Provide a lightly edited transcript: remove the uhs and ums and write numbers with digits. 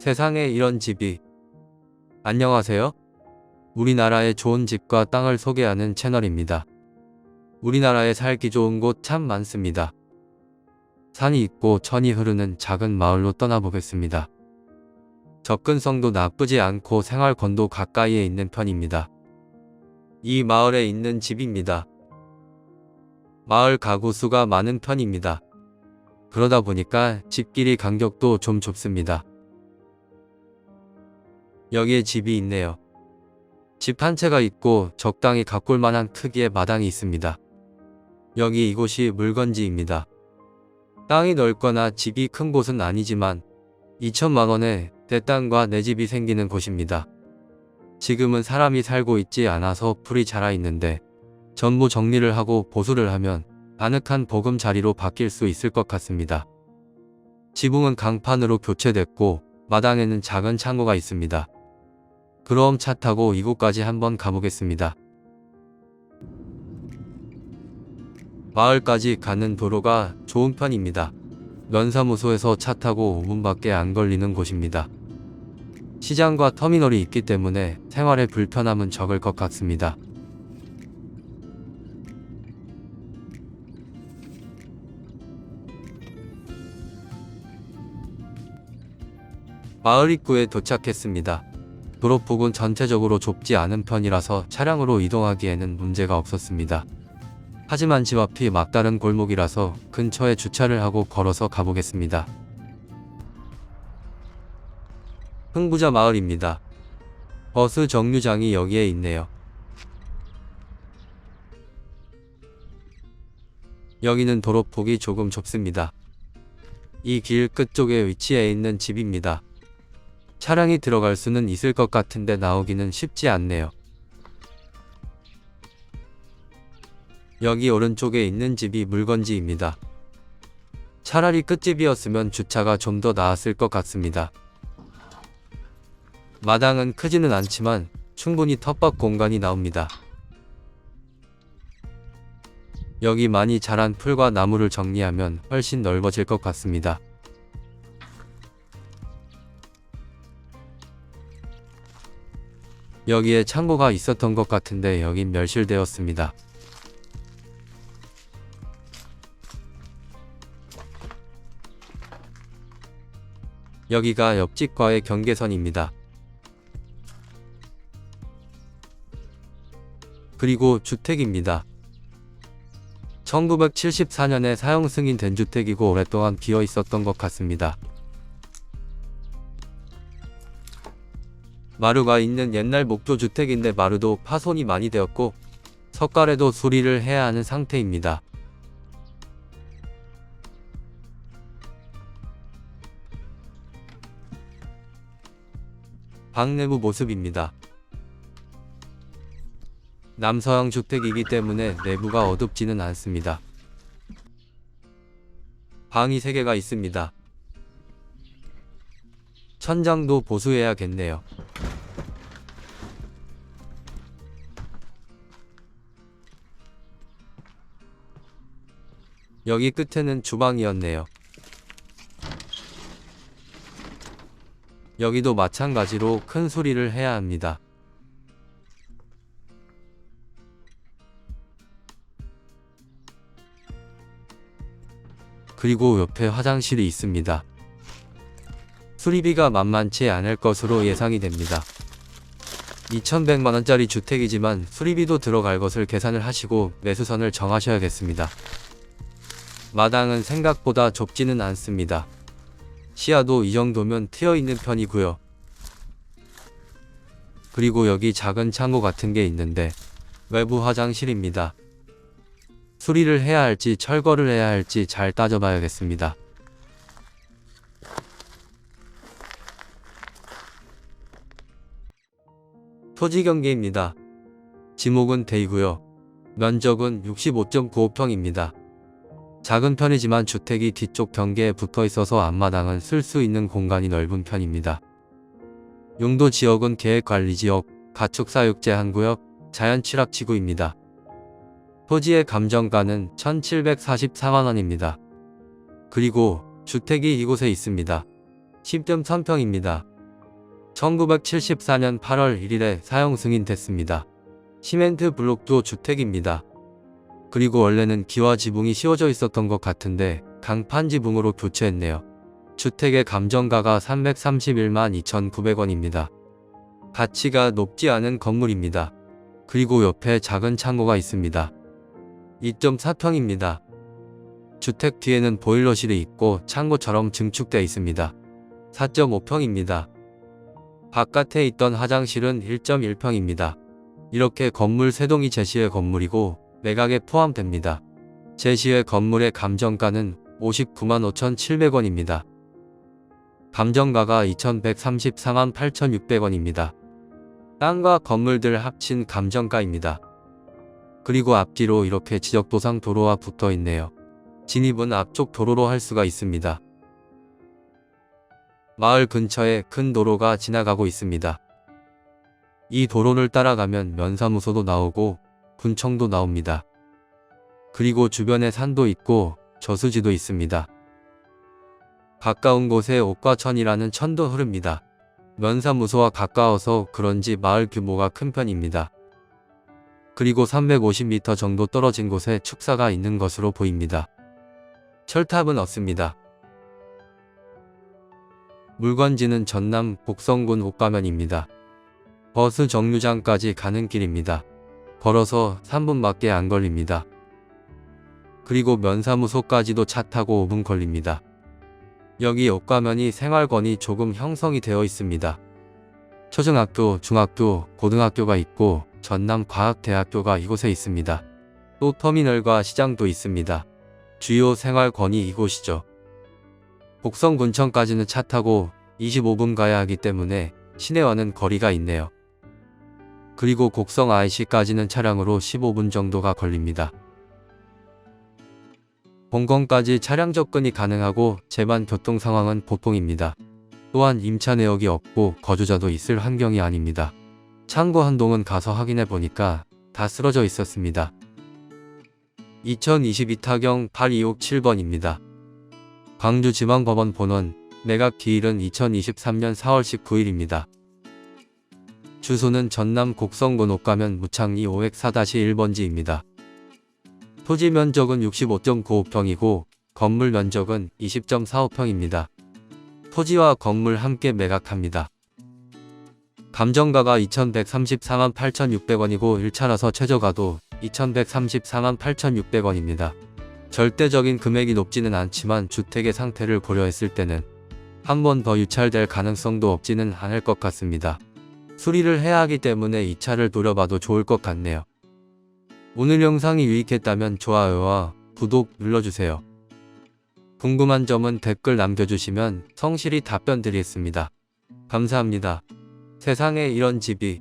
세상에 이런 집이. 안녕하세요. 우리나라의 좋은 집과 땅을 소개하는 채널입니다. 우리나라에 살기 좋은 곳 참 많습니다. 산이 있고 천이 흐르는 작은 마을로 떠나보겠습니다. 접근성도 나쁘지 않고 생활권도 가까이에 있는 편입니다. 이 마을에 있는 집입니다. 마을 가구 수가 많은 편입니다. 그러다 보니까 집끼리 간격도 좀 좁습니다. 여기에 집이 있네요. 집 한 채가 있고 적당히 가꿀 만한 크기의 마당이 있습니다. 여기 이곳이 물건지입니다. 땅이 넓거나 집이 큰 곳은 아니지만 2천만 원에 내 땅과 내 집이 생기는 곳입니다. 지금은 사람이 살고 있지 않아서 풀이 자라 있는데 전부 정리를 하고 보수를 하면 아늑한 보금자리로 바뀔 수 있을 것 같습니다. 지붕은 강판으로 교체됐고 마당에는 작은 창고가 있습니다. 그럼 차 타고 이곳까지 한번 가보겠습니다. 마을까지 가는 도로가 좋은 편입니다. 면사무소에서 차 타고 5분밖에 안 걸리는 곳입니다. 시장과 터미널이 있기 때문에 생활에 불편함은 적을 것 같습니다. 마을 입구에 도착했습니다. 도로폭은 전체적으로 좁지 않은 편이라서 차량으로 이동하기에는 문제가 없었습니다. 하지만 집 앞이 막다른 골목이라서 근처에 주차를 하고 걸어서 가보겠습니다. 흥부자 마을입니다. 버스 정류장이 여기에 있네요. 여기는 도로폭이 조금 좁습니다. 이 길 끝쪽에 위치해 있는 집입니다. 차량이 들어갈 수는 있을 것 같은데 나오기는 쉽지 않네요. 여기 오른쪽에 있는 집이 물건지입니다. 차라리 끝집이었으면 주차가 좀 더 나았을 것 같습니다. 마당은 크지는 않지만 충분히 텃밭 공간이 나옵니다. 여기 많이 자란 풀과 나무를 정리하면 훨씬 넓어질 것 같습니다. 여기에 창고가 있었던 것 같은데 여긴 멸실되었습니다. 여기가 옆집과의 경계선입니다. 그리고 주택입니다. 1974년에 사용 승인된 주택이고 오랫동안 비어 있었던 것 같습니다. 마루가 있는 옛날 목조주택인데 마루도 파손이 많이 되었고 석가래도 수리를 해야 하는 상태입니다. 방 내부 모습입니다. 남서양 주택이기 때문에 내부가 어둡지는 않습니다. 방이 3개가 있습니다. 천장도 보수해야겠네요. 여기 끝에는 주방이었네요. 여기도 마찬가지로 큰 수리를 해야 합니다. 그리고 옆에 화장실이 있습니다. 수리비가 만만치 않을 것으로 예상이 됩니다. 2,100만원짜리 주택이지만 수리비도 들어갈 것을 계산을 하시고 매수선을 정하셔야겠습니다. 마당은 생각보다 좁지는 않습니다. 시야도 이 정도면 트여있는 편이고요. 그리고 여기 작은 창고 같은 게 있는데 외부 화장실입니다. 수리를 해야 할지 철거를 해야 할지 잘 따져봐야겠습니다. 토지 경계입니다. 지목은 대이고요. 면적은 65.95평입니다. 작은 편이지만 주택이 뒤쪽 경계에 붙어 있어서 앞마당은 쓸 수 있는 공간이 넓은 편입니다. 용도 지역은 계획관리지역, 가축사육제한구역, 자연취락지구입니다. 토지의 감정가는 1,744만원입니다. 그리고 주택이 이곳에 있습니다. 10.3평입니다. 1974년 8월 1일에 사용 승인됐습니다. 시멘트 블록도 주택입니다. 그리고 원래는 기와 지붕이 씌워져 있었던 것 같은데 강판 지붕으로 교체했네요. 주택의 감정가가 331만 2,900원입니다. 가치가 높지 않은 건물입니다. 그리고 옆에 작은 창고가 있습니다. 2.4평입니다. 주택 뒤에는 보일러실이 있고 창고처럼 증축되어 있습니다. 4.5평입니다. 바깥에 있던 화장실은 1.1평입니다. 이렇게 건물 3동이 제시의 건물이고 매각에 포함됩니다. 제시의 건물의 감정가는 59만 5,700원입니다. 감정가가 2,134만 8,600원입니다. 땅과 건물들 합친 감정가입니다. 그리고 앞뒤로 이렇게 지적도상 도로와 붙어 있네요. 진입은 앞쪽 도로로 할 수가 있습니다. 마을 근처에 큰 도로가 지나가고 있습니다. 이 도로를 따라가면 면사무소도 나오고 군청도 나옵니다. 그리고 주변에 산도 있고 저수지도 있습니다. 가까운 곳에 옥과천이라는 천도 흐릅니다. 면사무소와 가까워서 그런지 마을 규모가 큰 편입니다. 그리고 350m 정도 떨어진 곳에 축사가 있는 것으로 보입니다. 철탑은 없습니다. 물건지는 전남 곡성군 옥가면입니다. 버스 정류장까지 가는 길입니다. 걸어서 3분밖에 안 걸립니다. 그리고 면사무소까지도 차 타고 5분 걸립니다. 여기 옥가면이 생활권이 조금 형성이 되어 있습니다. 초등학교, 중학교, 고등학교가 있고 전남과학대학교가 이곳에 있습니다. 또 터미널과 시장도 있습니다. 주요 생활권이 이곳이죠. 곡성군청까지는 차 타고 25분 가야 하기 때문에 시내와는 거리가 있네요. 그리고 곡성 IC까지는 차량으로 15분 정도가 걸립니다. 본건까지 차량 접근이 가능하고 재반 교통 상황은 보통입니다. 또한 임차 내역이 없고 거주자도 있을 환경이 아닙니다. 창고 한 동은 가서 확인해 보니까 다 쓰러져 있었습니다. 2022 타경 8267번입니다. 광주지방법원 본원, 매각 기일은 2023년 4월 19일입니다. 주소는 전남 곡성군 옥가면 무창리 504-1번지입니다. 토지 면적은 65.95평이고 건물 면적은 20.45평입니다. 토지와 건물 함께 매각합니다. 감정가가 2,134만 8,600원이고 1차라서 최저가도 2,134만 8,600원입니다. 절대적인 금액이 높지는 않지만 주택의 상태를 고려했을 때는 한 번 더 유찰될 가능성도 없지는 않을 것 같습니다. 수리를 해야 하기 때문에 이 차를 노려봐도 좋을 것 같네요. 오늘 영상이 유익했다면 좋아요와 구독 눌러주세요. 궁금한 점은 댓글 남겨주시면 성실히 답변 드리겠습니다. 감사합니다. 세상에 이런 집이